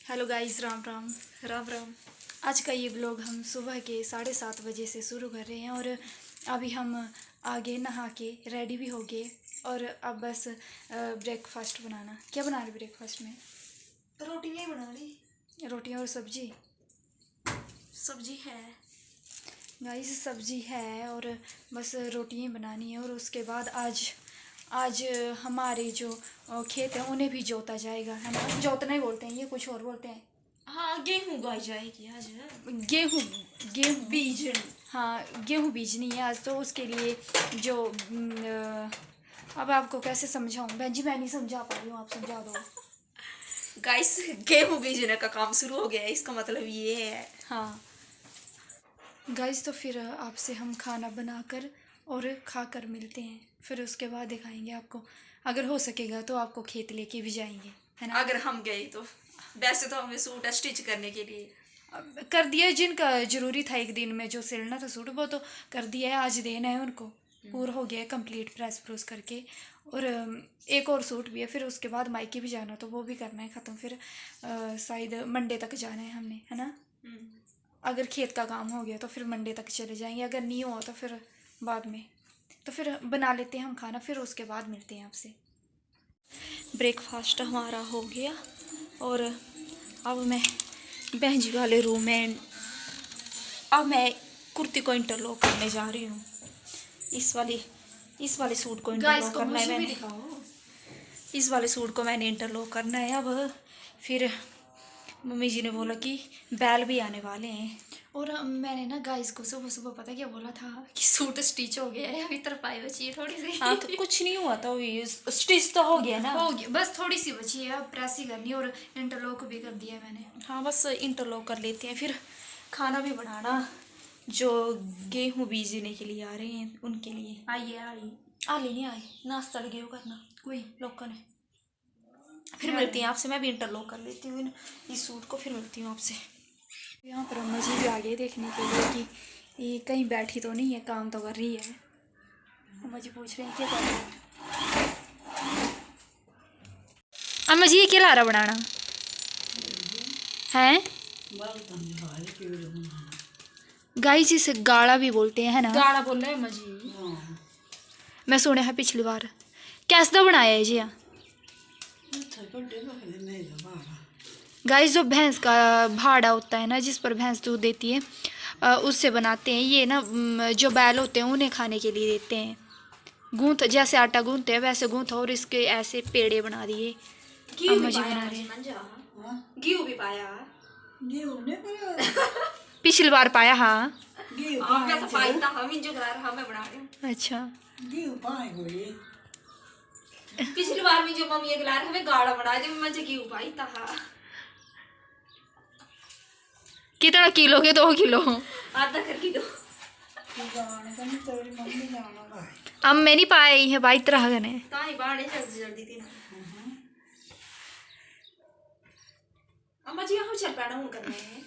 Hello guys, Ram Ram. Ram Ram. आज का ये व्लॉग हम सुबह के 7:30 बजे से शुरू कर रहे हैं और अभी हम आगे नहा के रेडी भी हो गए और अब बस ब्रेकफास्ट बनाना। क्या बना रहे ब्रेकफास्ट में? रोटी नहीं बना रही, रोटियां और सब्जी। सब्जी है। गाइस सब्जी है और बस रोटियां बनानी है और उसके बाद आज आज हमारे जो खेत हैं उन्हें भी जोता जाएगा, है ना? जोतना ही बोलते हैं, ये कुछ और बोलते हैं। हाँ, गेहूँ उगाई जाएगी आज। गेहूँ गेहूँ बीज। हाँ, गेहूँ बीजनी है आज, तो उसके लिए जो अब आपको कैसे समझाऊँ बहन जी, मैं नहीं समझा पा रही हूँ, आप समझा दो। गाइस, गेहूँ बीजने का काम शुरू हो गया है, इसका मतलब ये है। हाँ गाइस, तो फिर आपसे हम खाना बनाकर और खाकर मिलते हैं, फिर उसके बाद दिखाएंगे आपको। अगर हो सकेगा तो आपको खेत लेके भी जाएंगे, है ना? अगर हम गए तो वैसे तो हमें सूट स्टिच करने के लिए अब कर दिया, जिनका ज़रूरी था एक दिन में जो सिलना था सूट वो तो कर दिया है, आज देना है उनको। पूरा हो गया है कंप्लीट प्रेस प्रूस करके। और एक और सूट भी है, फिर उसके बाद मायके भी जाना तो वो भी करना है ख़त्म। फिर शायद मंडे तक जाना है हमने, है ना? अगर खेत का काम हो गया तो फिर मंडे तक चले जाएंगे, अगर नहीं हुआ तो फिर बाद में। तो फिर बना लेते हैं हम खाना, फिर उसके बाद मिलते हैं आपसे। ब्रेकफास्ट हमारा हो गया और अब मैं बहन जी वाले रूम में अब मैं कुर्ती को इंटरलॉक करने जा रही हूँ। इस वाले सूट को इंटरलॉक करना है मैंने। इस वाले सूट को मैंने इंटरलॉक करना है। अब फिर मम्मी जी ने बोला कि बैल भी आने वाले हैं। और मैंने ना गाइस को सुबह सुबह पता क्या बोला था कि सूट स्टिच हो गया है, अभी तरपाई बची है थोड़ी सी। हाँ, तो कुछ नहीं हुआ था, स्टिच तो हो गया ना। हो गया, बस थोड़ी सी बची है, अब प्रेस ही करनी है और इंटरलॉक भी कर दिया मैंने। हाँ, बस इंटरलॉक कर लेते हैं, फिर खाना भी बनाना। जो गेहूँ बीजने के लिए आ रहे हैं उनके लिए आइए आले नहीं आए, नाश्ता लगे हो करना कोई लोगों ने। फिर मिलती हैं आपसे, मैं भी इंटरलॉक कर लेती हूँ इस सूट को, फिर मिलती हूँ आपसे। यहाँ पर अम्मा जी भी आ गए देखने के लिए कि ये कहीं बैठी तो नहीं है, काम तो कर रही है। अम्मा जी पूछ रहे हैं क्या कर रही है। अम्मा जी ये क्या ला रहा बनाना है? गाइस इसे गाड़ा भी बोलते हैं, है ना? गाड़ा बोल रहे हैं अम्मा जी। मैं सुने है पिछली बार। कैसा बनाया है जी? गाइस जो भैंस का भाड़ा होता है ना, जिस पर भैंस दूध देती है, उससे बनाते हैं ये ना। जो बैल होते हैं उन्हें खाने के लिए देते हैं। गूंथ, जैसे आटा गूंथते हैं वैसे गूंथा और इसके ऐसे पेड़े बना दिए। अम्मा जी बना रहे हैं। घी भी पाया। पिछली बार पाया। हाँ मैं तो पाई था, हम जो बना रहा मैं बना रही हूँ। अच्छा, पिछली बार में जो मम्मी ला रहे हमें गाढ़ा बना दे, मैं घी पाई था। कितना किलो के? 2 किलो, आधा कर किलो। अब मैं नहीं पाई है भाई तरह गने ताई बाड़े जल्दी थी ना। अम्मा जी हम चल पैना हूं करने हैं,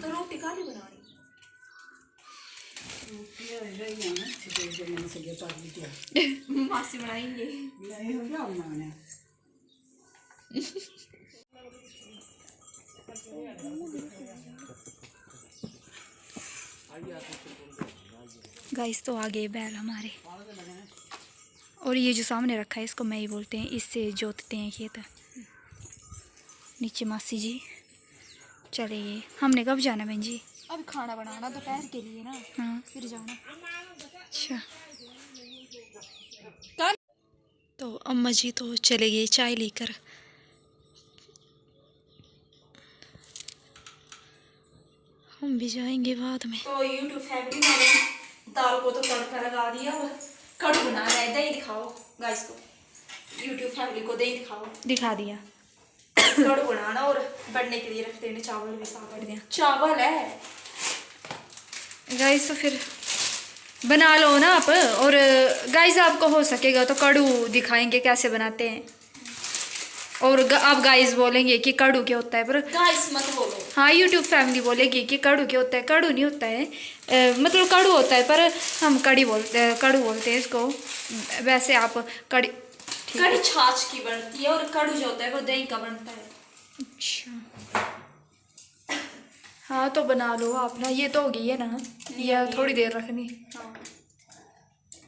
तो रोटी काली बनानी। मासी बनाएंगे। गाइस तो आ गए बैल हमारे, और ये जो सामने रखा है इसको मैं ही बोलते हैं, इससे जोतते हैं खेत। नीचे मासी जी चले गए। हमने कब जाना बहन जी? अब खाना बनाना दोपहर के लिए ना, हाँ फिर जाना। अच्छा, तो अम्मा जी तो चले गए चाय लेकर। हम भी जाएंगे बाद में। तो यूट्यूब फैमिली मैंने दाल को तो तड़का लगा दिया, कढ़ी बना रहा है। दही दिखाओ गाइस को, यूट्यूब फैमिली को दही दिखाओ। दिखा दिया। कढ़ी बनाना और बढ़ने के लिए रख देने। चावल भी साफ कर दिया, चावल है गाइस तो फिर बना लो ना आप। और गाइस आपको हो सकेगा तो कड़ू दिखाएंगे कैसे बनाते हैं, और आप गाइस बोलेंगे कि कड़ू क्या होता है, पर गाइस मत बोलो। हाँ, यूट्यूब फैमिली बोलेगी कि कड़ू क्या होता है। कड़ू नहीं होता है, मतलब कड़ू होता है पर हम कड़ी बोलते हैं, कड़ू बोलते हैं इसको। वैसे आप कड़ी, ठीक कड़ी छाछ की बनती है और कड़ू जो होता है वो दही का बनता है। अच्छा हाँ तो बना लो आप ना, ये तो हो गई है ना, या थोड़ी देर रखनी? हाँ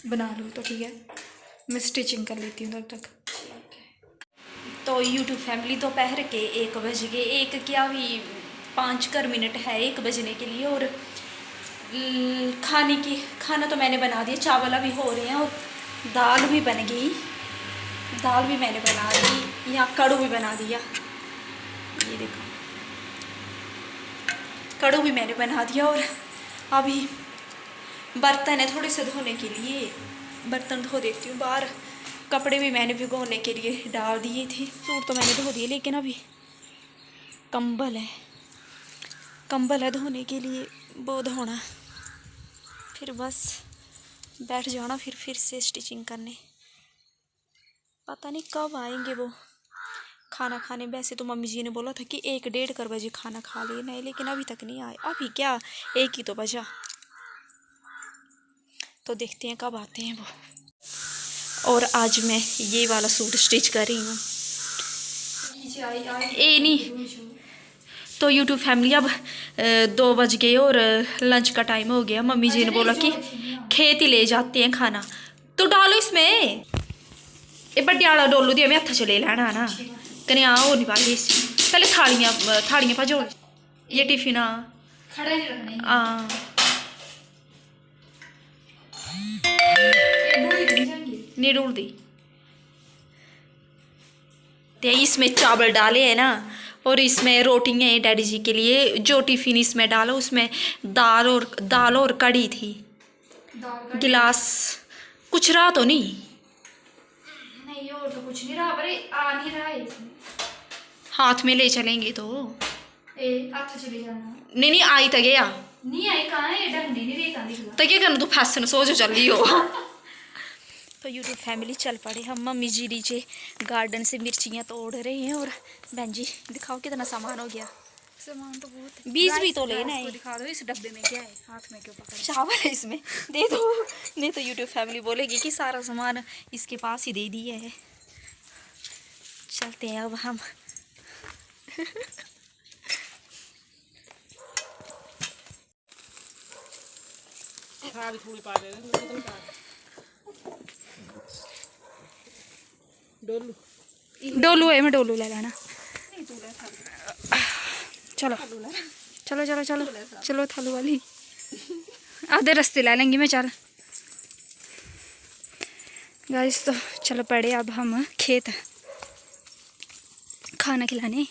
बना लो तो ठीक है, मैं स्टिचिंग कर लेती हूँ तब तक। तो यूट्यूब फैमिली दोपहर के 1 बज गए, 1 क्या भी 5 मिनट है 1 बजने के लिए। और खाना तो मैंने बना दिया, चावल अभी हो रहे हैं और दाल भी बन गई, दाल भी मैंने बना दी, यहाँ कड़ू भी बना दिया, ये देखो कड़ू भी मैंने बना दिया। और अभी बर्तन है थोड़े से धोने के लिए, बर्तन धो देती हूँ बाहर। कपड़े भी मैंने भिगोने के लिए डाल दिए थे, सूट तो मैंने धो दिए, लेकिन अभी कंबल है धोने के लिए, वो धोना, फिर बस बैठ जाना फिर से स्टिचिंग करने। पता नहीं कब आएंगे वो खाना खाने। वैसे तो मम्मी जी ने बोला था कि 1-1:30 बजे खाना खा लेना है, लेकिन अभी तक नहीं आए। अभी क्या 1 ही तो बजा, तो देखते हैं कब आते हैं वो। और आज मैं ये वाला सूट स्टिच कर रही हूँ। ए नहीं तो यूट्यूब फैमिली अब 2 बज गए और लंच का टाइम हो गया। मम्मी जी ने बोला कि खेत ही ले जाते हैं खाना, तो डालो इसमें ये बड्डियाला डोलू दिया मैं हत्थ च ले लैना ना कने और नहीं पाई इस पहले थालियां भजो, ये टिफिन खड़ा नहीं रखना हाँ नहीं डोलती। तो इसमें चावल डाले हैं ना, और इसमें रोटियां हैं डैडी जी के लिए। जो टिफिन इसमें डालो उसमें दाल और कड़ी थी, गिलास कुछ रहा तो नहीं और तो कुछ नहीं रहा, पर आ नहीं रहा है इसमें। हाथ में ले चलेंगे तो हाथ चले जाना। नहीं आई तो गया नहीं आई कहाँ है, ढंग नहीं रे कहाँ दिखला। तो क्या करना तू फैशन सो जो चल रही हो। तो यूट्यूब फैमिली चल पड़े हम। मम्मी जी नीचे गार्डन से मिर्चियाँ तोड़ रहे हैं, और बहन जी दिखाओ कितना सामान हो गया। सामान तो बहुत है। बीज भी तो लेना है। दिखा दो इस डब्बे में क्या है, हाथ में क्यों पकड़। चावल है इसमें, दे दो, नहीं तो यूट्यूब फैमिली बोलेगी कि सारा सामान इसके पास ही दे दिया है। चलते हैं अब हम। डोलू है, मैं डोलू ले लेना। चलो चलो चलो चलो चलो थालू वाली आधे रास्ते ले लेंगे मैं। चल गाइस तो चलो पड़े अब हम खेत खाना खिलाने।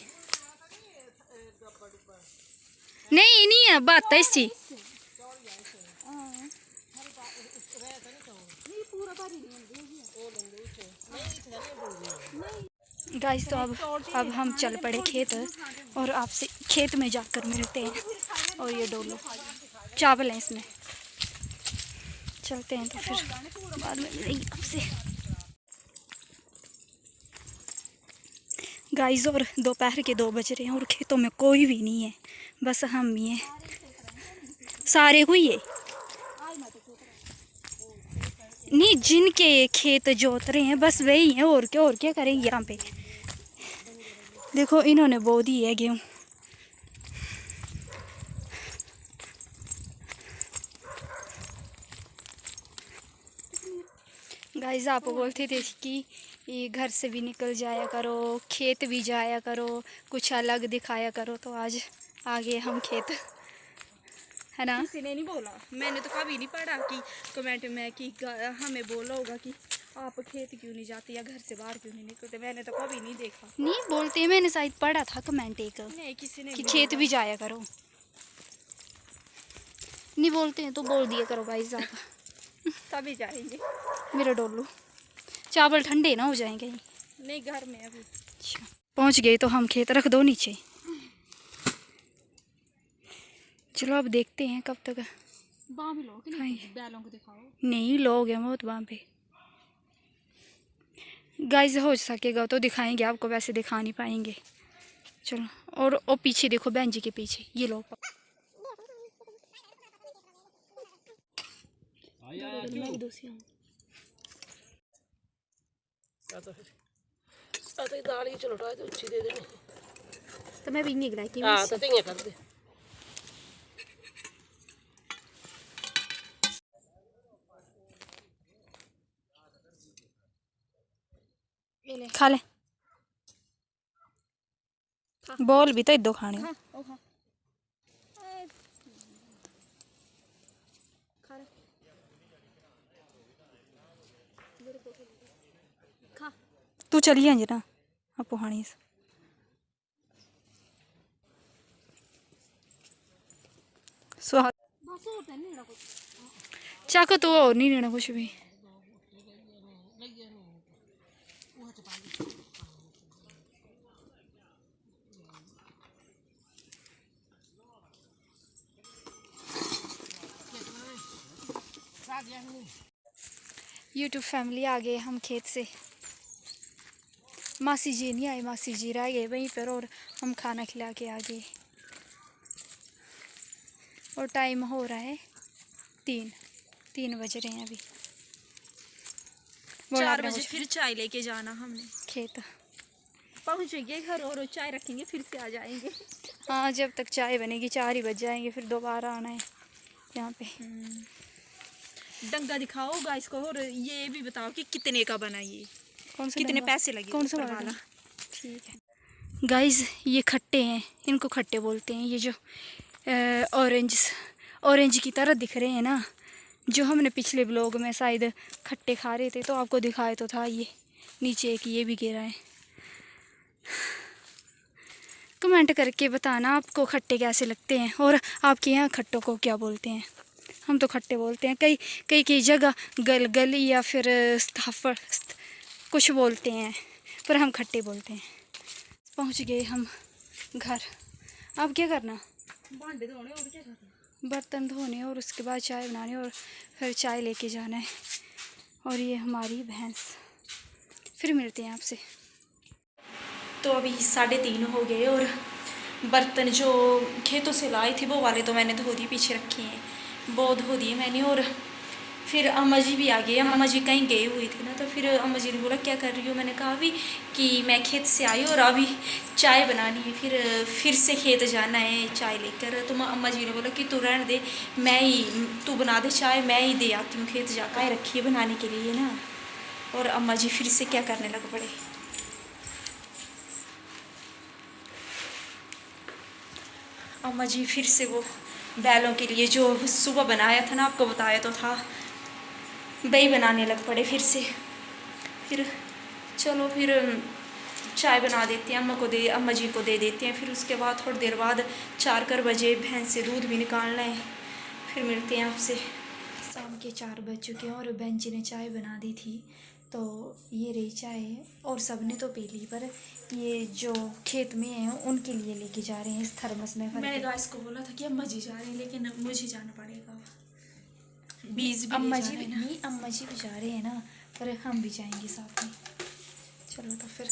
नहीं है बात है इसी। गाइस तो अब हम चल पड़े खेत, और आपसे खेत में जाकर मिलते हैं। और ये डोलो चावल है इसमें, चलते हैं तो फिर बाद में मिलेंगे आपसे। गाइस और दोपहर के 2 बज रहे हैं और खेतों में कोई भी नहीं है, बस हम ही हैं। सारे हुई है नहीं, जिनके खेत जोत रहे हैं बस वही हैं, और क्या करेंगे यहाँ पे। देखो इन्होंने बो दी है गेहूँ। गाइस आप बोलते थे कि ये घर से भी निकल जाया करो, खेत भी जाया करो, कुछ अलग दिखाया करो, तो आज आ गए हम खेत, है ना। किसी ने नहीं बोला, मैंने तो कभी नहीं पढ़ा कि कमेंट में कि हमें बोला होगा कि आप खेत क्यों नहीं जाते या घर से बाहर क्यों नहीं निकलते। मैंने तो कभी नहीं देखा। नहीं बोलते, मैंने शायद पढ़ा था कमेंट एक नहीं किसी ने कि खेत भी जाया करो। नहीं बोलते हैं तो बोल दिया करो गाइस आप। तभी जाएंगे। मेरा डोलू चावल ठंडे ना हो जाएंगे। नहीं घर में अभी। अच्छा पहुंच गए तो हम खेत रख दो नीचे। चलो अब देखते हैं कब तक। बैलों को दिखाओ। नहीं लोग हैं बहुत वहाँ पे। गाइस हो सकेगा तो दिखाएंगे आपको, वैसे दिखा नहीं पाएंगे। चलो और वो पीछे देखो बहन जी के पीछे ये लोग। तो दाल ही चलो उठा दे अच्छी दे देनी तो मैं भी नहीं गिरा कि हाँ तो ये कर दे खा ले बोल भी तो इदो खाने तू चली जाए ना आपो खानी स्वाद चाको तो और नहीं लेना कुछ भी यूट्यूब फैमिली आ गए हम खेत से मासी जी नहीं आए मासी जी रह गए वहीं पर और हम खाना खिला के आ गए और टाइम हो रहा है 3 बज रहे हैं अभी 4 बजे फिर चाय लेके जाना हमने खेत पहुंचेंगे घर और चाय रखेंगे फिर से आ जाएंगे हाँ जब तक चाय बनेगी 4 ही बज जाएंगे फिर दोबारा आना है यहाँ पे डंगा दिखाओ गाइस को और ये भी बताओ कि कितने का बना ये कौन सा कितने पैसे लगे कौन सा वाला ठीक है गाइस ये खट्टे हैं इनको खट्टे बोलते हैं ये जो ऑरेंज की तरह दिख रहे हैं ना जो हमने पिछले ब्लॉग में शायद खट्टे खा रहे थे तो आपको दिखाए तो था ये नीचे एक ये भी गिरा है कमेंट करके बताना आपको खट्टे कैसे लगते हैं और आपके यहाँ खट्टों को क्या बोलते हैं हम तो खट्टे बोलते हैं कई जगह गल या फिर स्थाफड़ कुछ बोलते हैं पर हम खट्टे बोलते हैं पहुंच गए हम घर अब क्या करना भांडे धोने और क्या करना बर्तन धोने और उसके बाद चाय बनाने और फिर चाय लेके जाना है और ये हमारी भैंस फिर मिलते हैं आपसे तो अभी 3:30 हो गए और बर्तन जो खेतों से लाए थे वो वाले तो मैंने धो दिए पीछे रखे हैं वो धो दिए मैंने और फिर अम्मा जी भी आ गए अम्मा जी कहीं गए हुए थे ना तो फिर अम्मा जी ने बोला क्या कर रही हो मैंने कहा अभी कि मैं खेत से आई और अभी चाय बनानी है फिर से खेत जाना है चाय लेकर तो अम्मा जी ने बोला कि तू रहने दे तू बना दे चाय मैं ही दे आती हूँ खेत जाकर रखी है बनाने के लिए ना और अम्मा जी फिर से क्या करने लग पड़े अम्मा जी फिर से वो बैलों के लिए जो सुबह बनाया था ना आपको बताया तो था दही बनाने लग पड़े फिर से फिर चलो फिर चाय बना देते हैं अम्मा जी को दे देते हैं फिर उसके बाद थोड़ी देर बाद 4 बजे भैंस से दूध भी निकालना है फिर मिलते हैं आपसे शाम के 4 बज चुके हैं और बहन जी ने चाय बना दी थी तो ये रही चाय और सबने तो पी ली पर ये जो खेत में हैं उनके लिए लेके जा रहे हैं इस थर्मस में मैंने गाइस को बोला था कि अम्मा जी जा रहे हैं लेकिन मुझे जाना पड़ेगा बीज भी अम्मा जी भी जा रहे हैं ना पर हम भी जाएंगे साथ में चलो तो फिर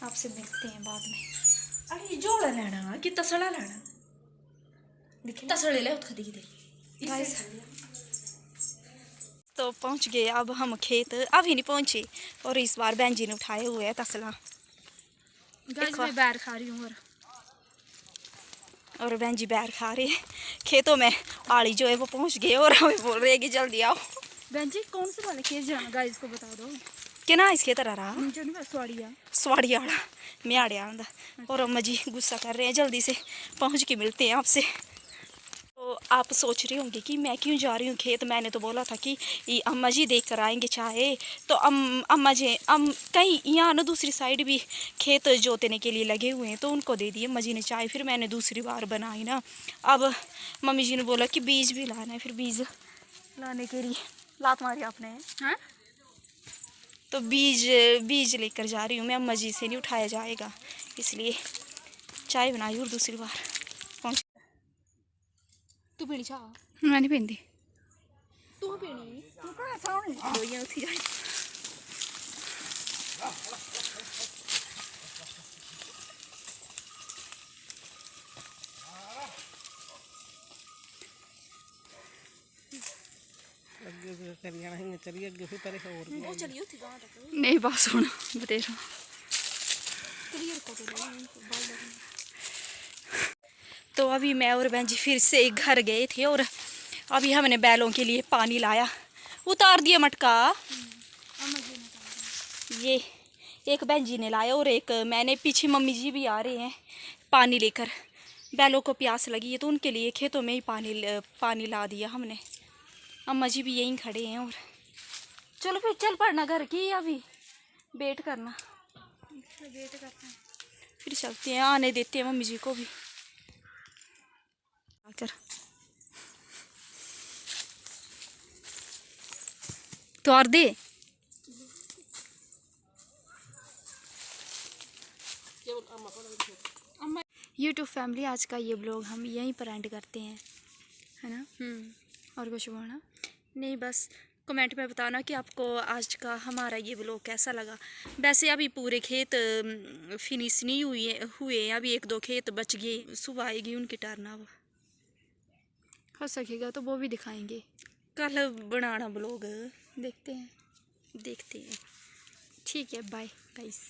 आपसे मिलते हैं बाद में अरे जोड़ा लेना कि तसड़ा लेना देखिए तसड़े ले उठ दी गाइस तो पहुंच गए अब हम खेत अभी नहीं पहुंचे और इस बार बहन जी ने उठाए हुए है तसला गाइस मैं बैर खा रही हूँ और बहन जी बैर खा रही है खेतों में आड़ी जो है वो पहुंच गए और हमें बोल रहे हैं कि जल्दी आओ बहन जी कौन से वाले खेत जाना गाइस को बता दो कि ना इस खेत रहा स्वाड़िया म्याड़िया और अम्मा जी गुस्सा कर रहे हैं जल्दी से पहुंच के मिलते हैं आपसे तो आप सोच रहे होंगे कि मैं क्यों जा रही हूँ खेत मैंने तो बोला था कि अम्मा जी देख कर आएंगे चाहे तो अम्मा जी कहीं यहाँ ना दूसरी साइड भी खेत जोतने के लिए लगे हुए हैं तो उनको दे दिए अम्मा जी ने चाय फिर मैंने दूसरी बार बनाई ना अब मम्मी जी ने बोला कि बीज भी लाना है फिर बीज लाने के लिए लात मारी आपने हाँ तो बीज लेकर जा रही हूँ मैं अम्मा जी से नहीं उठाया जाएगा इसलिए चाय बनाई और दूसरी बार पहुँच तू पीनी चाह मैं नहीं पीती तू पीनी तू कहाँ था ये उठी जाए चली जाना ही चलिए अगे फिर परे और भी वो चलियो थी गांव तक नहीं बस होना बतेरा। क्लियर कर दो बाल लगने। तो अभी मैं और बहन जी फिर से घर गए थे और अभी हमने बैलों के लिए पानी लाया, उतार दिया मटका। ये एक बहन जी ने लाया और एक मैंने, पीछे मम्मी जी भी आ रहे हैं पानी लेकर। बैलों को प्यास लगी है तो उनके लिए खेतों में ही पानी ला दिया हमने। अम्मा जी भी यहीं खड़े हैं। और चलो फिर चल पड़ना घर की, अभी वेट करना। वेट करते हैं फिर चलते हैं, आने देते हैं मम्मी जी को भी आकर। तो और दे यूट्यूब फैमिली, आज का ये ब्लॉग हम यहीं पर एंड करते हैं, है ना। और कुछ बोलना नहीं, बस कमेंट में बताना कि आपको आज का हमारा ये ब्लॉग कैसा लगा। वैसे अभी पूरे खेत फिनिश नहीं हुए हैं, अभी 1-2 खेत बच गए। सुबह आएगी उनकी टर्न, अब हो सकेगा तो वो भी दिखाएंगे। कल बनाना ब्लॉग, देखते हैं। ठीक है, बाय गाइस।